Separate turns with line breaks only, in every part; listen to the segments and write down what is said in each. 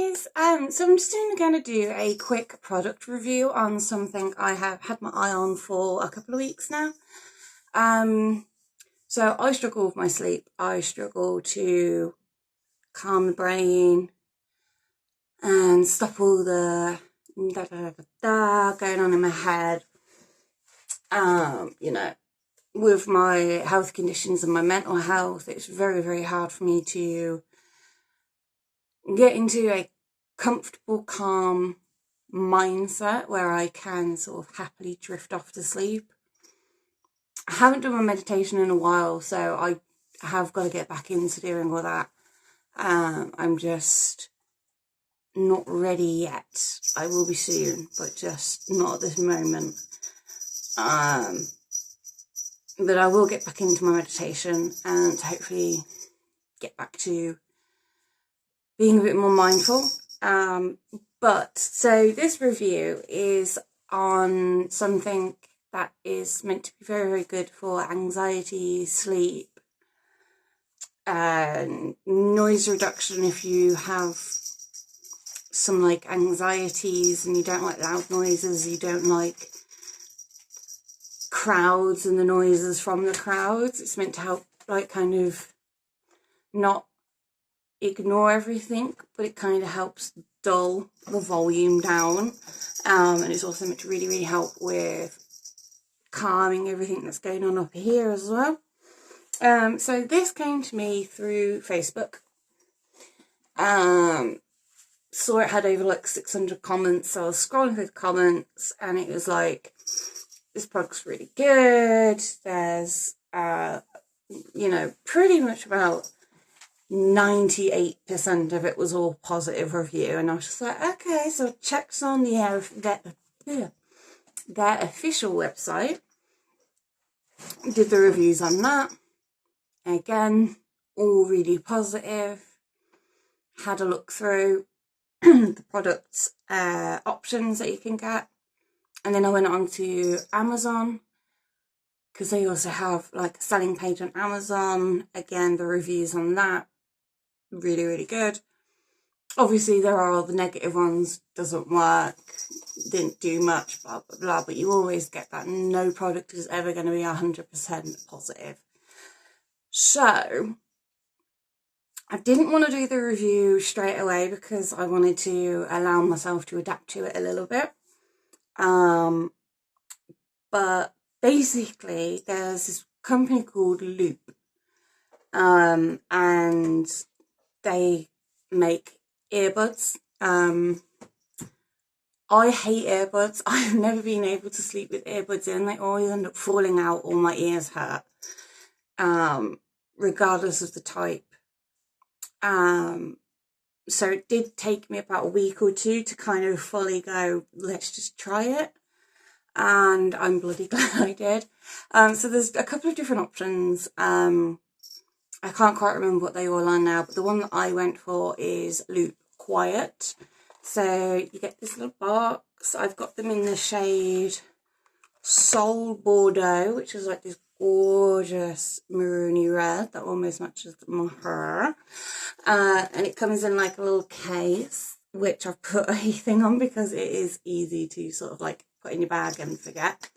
guys, so I'm just going to do a quick product review on something I have had my eye on for a couple of weeks now. So I struggle with my sleep. I struggle to calm the brain and stop all the going on in my head. With my health conditions and my mental health, it's very, very hard for me to get into a comfortable, calm mindset where I can sort of happily drift off to sleep. I haven't done my meditation in a while, so I have got to get back into doing all that. I'm just not ready yet. I will be soon, but just not at this moment. But I will get back into my meditation and hopefully get back to being a bit more mindful. So this review is on something that is meant to be very, very good for anxiety, sleep, and noise reduction if you have some like anxieties and you don't like loud noises, you don't like crowds and the noises from the crowds. It's meant to help like kind of not ignore everything, but it kind of helps dull the volume down, and it's also meant to really, really help with calming everything that's going on up here as well. So this came to me through Facebook. Saw it had over like 600 comments, so I was scrolling through the comments and it was like, this product's really good. There's pretty much about 98% of it was all positive review, and I was just like, okay, so I checked on their official website, did the reviews on that, again, all really positive. Had a look through the product options that you can get, and then I went on to Amazon, because they also have like a selling page on Amazon. Again, the reviews on that, really, really good. Obviously, there are all the negative ones, doesn't work, didn't do much, blah, blah, blah, but you always get that. No product is ever going to be 100% positive. So, I didn't want to do the review straight away because I wanted to allow myself to adapt to it a little bit. But basically, there's this company called Loop, and they make earbuds. I hate earbuds. I've never been able to sleep with earbuds in. They always end up falling out or my ears hurt, regardless of the type. So it did take me about a week or two to kind of fully go, let's just try it. And I'm bloody glad I did. So there's a couple of different options. I can't quite remember what they all are now, but the one that I went for is Loop Quiet. So you get this little box. I've got them in the shade Soul Bordeaux, which is like this gorgeous maroony red that almost matches my hair. And it comes in like a little case, which I've put a thing on because it is easy to sort of like put in your bag and forget.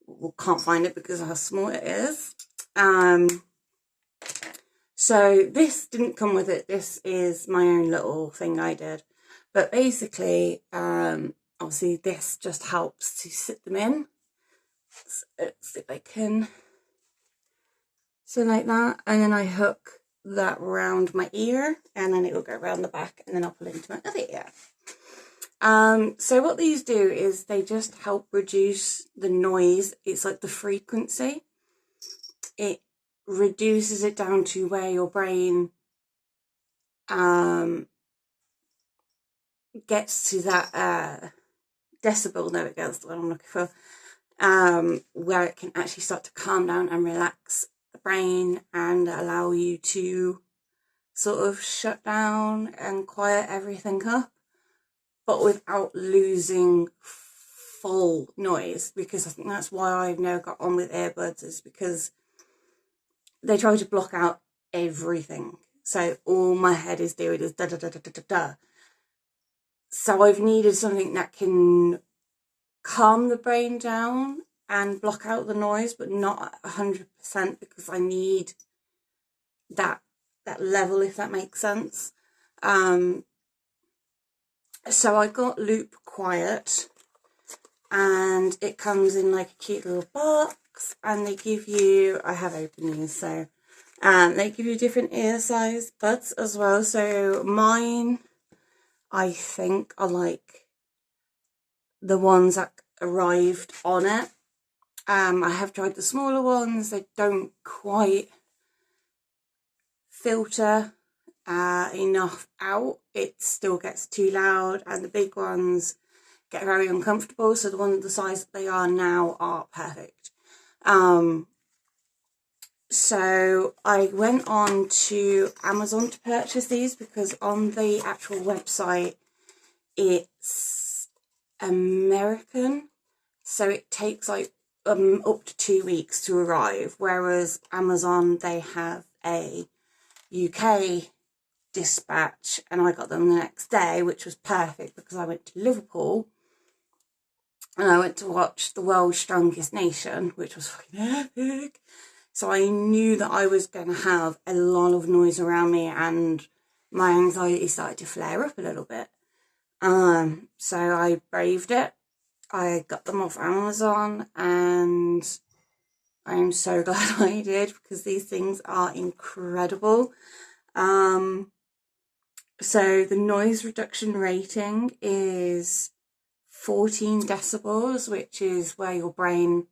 Well, can't find it because of how small it is. So this didn't come with it. This is my own little thing I did. But basically, obviously this just helps to sit them in. So let's see if I can. So like that. And then I hook that around my ear, and then it will go around the back, and then I'll pull it into my other ear. So what these do is they just help reduce the noise. It's like the frequency. It reduces it down to where your brain gets to that decibel, there it goes, the one I'm looking for, where it can actually start to calm down and relax the brain and allow you to sort of shut down and quiet everything up, but without losing full noise, because I think that's why I've never got on with earbuds, is because they try to block out everything. So all my head is doing is da da da da da da da. So I've needed something that can calm the brain down and block out the noise, but not 100%, because I need that level, if that makes sense. So I got Loop Quiet, and it comes in like a cute little box, and they give you, I have opened these, so they give you different ear size buds as well. So mine, I think, are like the ones that arrived on it. I have tried the smaller ones. They don't quite filter enough out. It still gets too loud, and the big ones get very uncomfortable. So the ones the size that they are now are perfect. So I went on to Amazon to purchase these, because on the actual website it's American, so it takes like up to 2 weeks to arrive, whereas Amazon, they have a UK dispatch, and I got them the next day, which was perfect because I went to Liverpool and I went to watch The World's Strongest Nation, which was fucking epic. So I knew that I was going to have a lot of noise around me, and my anxiety started to flare up a little bit. So I braved it. I got them off Amazon, and I'm so glad I did, because these things are incredible. So the noise reduction rating is 14 decibels, which is where your brain,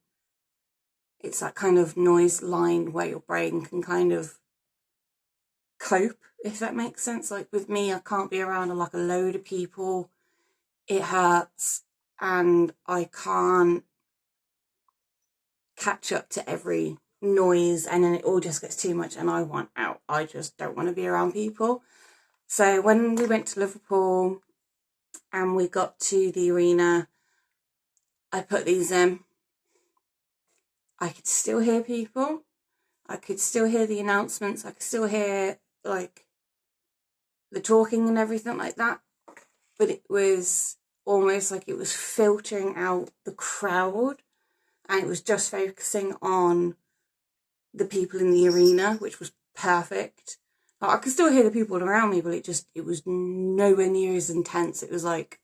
it's that kind of noise line where your brain can kind of cope, if that makes sense. Like with me, I can't be around like a load of people. It hurts, and I can't catch up to every noise, and then it all just gets too much and I want out. I just don't want to be around people. So when we went to Liverpool and we got to the arena, I put these in. I could still hear people. I could still hear the announcements. I could still hear like the talking and everything like that. But it was almost like it was filtering out the crowd, and it was just focusing on the people in the arena, which was perfect. I could still hear the people around me, but it was nowhere near as intense. It was like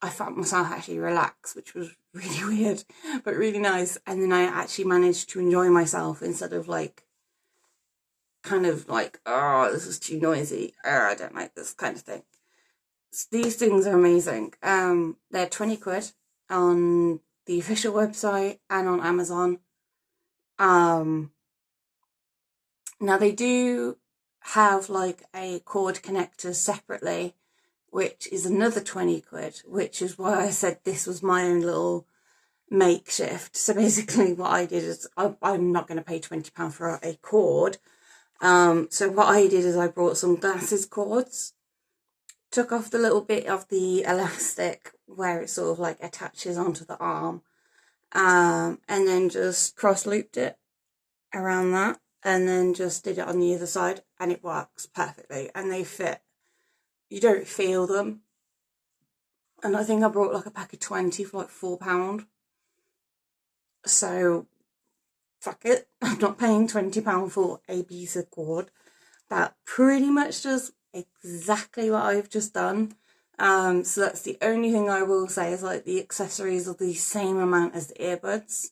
I felt myself actually relax, which was really weird, but really nice. And then I actually managed to enjoy myself instead of like, kind of like, oh, this is too noisy. Oh, I don't like this kind of thing. So these things are amazing. They're 20 quid on the official website and on Amazon. Now they do have like a cord connector separately, which is another 20 quid, which is why I said this was my own little makeshift. So basically what I did is, I'm not going to pay £20 for a cord. So what I did is I brought some glasses cords, took off the little bit of the elastic where it sort of like attaches onto the arm, and then just cross looped it around that, and then just did it on the other side, and it works perfectly, and they fit. You don't feel them. And I think I brought like a pack of 20 for like £4. So fuck it, I'm not paying £20 for a piece of cord that pretty much does exactly what I've just done. So that's the only thing I will say, is like the accessories are the same amount as the earbuds.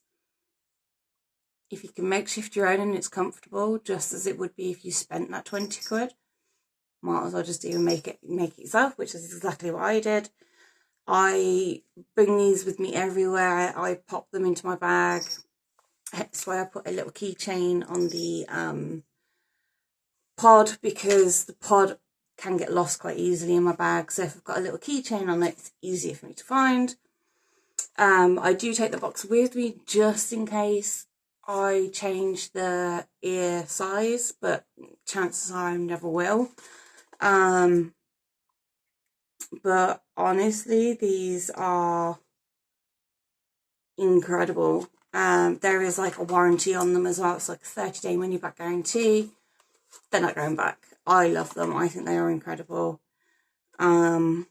If you can makeshift your own and it's comfortable, just as it would be if you spent that 20 quid, might as well just do make it yourself, which is exactly what I did. I bring these with me everywhere. I pop them into my bag. That's why I put a little keychain on the pod, because the pod can get lost quite easily in my bag. So if I've got a little keychain on it, it's easier for me to find. I do take the box with me just in case I change the ear size, but chances are I never will. But honestly, these are incredible. There is like a warranty on them as well. It's like a 30-day money back guarantee. They're not going back. I love them. I think they are incredible. I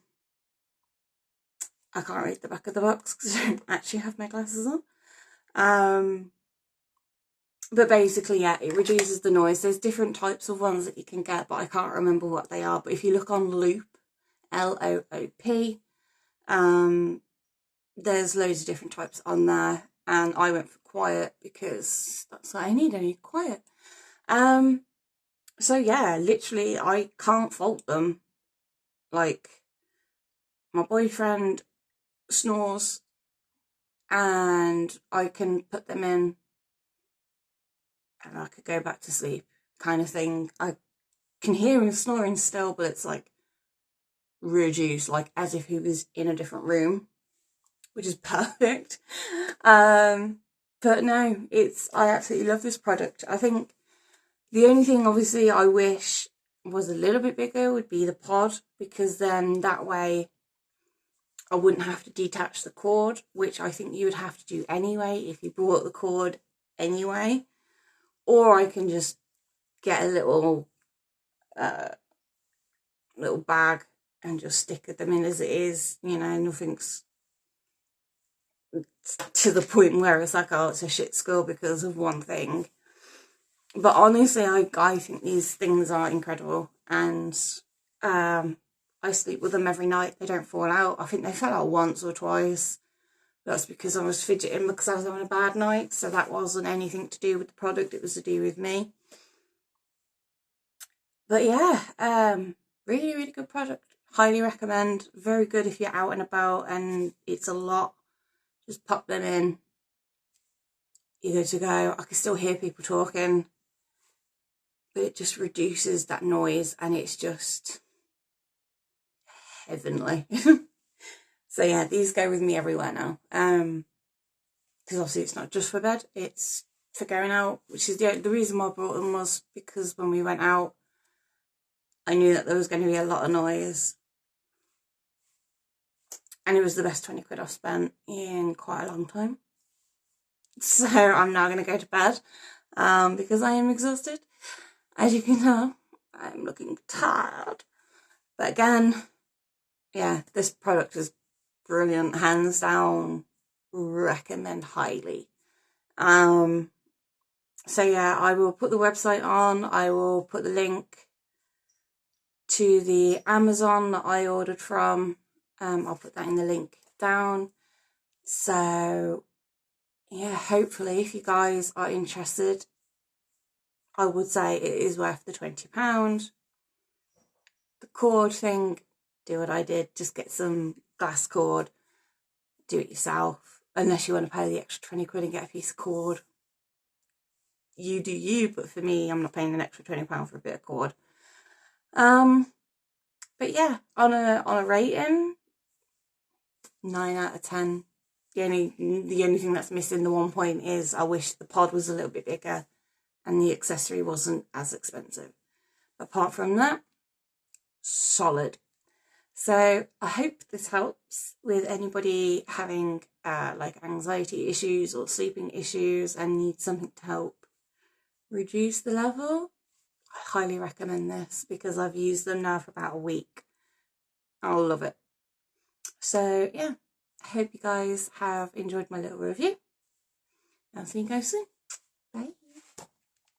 can't read the back of the box because I don't actually have my glasses on. But basically, yeah, it reduces the noise. There's different types of ones that you can get, but I can't remember what they are. But if you look on Loop, Loop, there's loads of different types on there. And I went for quiet because that's what I need. I need quiet. So yeah, literally, I can't fault them. Like, my boyfriend snores and I can put them in and I could go back to sleep, kind of thing. I can hear him snoring still, but it's like reduced, like as if he was in a different room, which is perfect. But no, I absolutely love this product. I think the only thing obviously I wish was a little bit bigger would be the pod, because then that way I wouldn't have to detach the cord, which I think you would have to do anyway if you brought the cord anyway. Or I can just get a little bag and just stick them in as it is, you know, nothing's to the point where it's like, oh, it's a shit school because of one thing. But honestly, I think these things are incredible, and I sleep with them every night. They don't fall out. I think they fell out once or twice. That's because I was fidgeting because I was having a bad night. So that wasn't anything to do with the product. It was to do with me. But yeah, really, really good product. Highly recommend. Very good if you're out and about and it's a lot. Just pop them in. You're good to go. I can still hear people talking, but it just reduces that noise and it's just heavenly. So yeah, these go with me everywhere now. Because obviously it's not just for bed, it's for going out, which is the reason why I brought them, was because when we went out, I knew that there was going to be a lot of noise. And it was the best 20 quid I've spent in quite a long time. So I'm now going to go to bed because I am exhausted. As you can tell, I'm looking tired. But again, yeah, this product is brilliant. Hands down, recommend highly. So yeah, I will put the website on. I will put the link to the Amazon that I ordered from. I'll put that in the link down. So yeah, hopefully if you guys are interested, I would say it is worth the £20. The cord thing, do what I did, just get some glass cord, do it yourself, unless you want to pay the extra 20 quid and get a piece of cord. You do you, but for me, I'm not paying an extra £20 for a bit of cord. But yeah, on a rating, 9 out of 10. The only thing that's missing, the one point, is I wish the pod was a little bit bigger and the accessory wasn't as expensive. Apart from that, solid. So I hope this helps with anybody having like anxiety issues or sleeping issues and need something to help reduce the level. I highly recommend this because I've used them now for about a week. I love it. So yeah, I hope you guys have enjoyed my little review. I'll see you guys soon.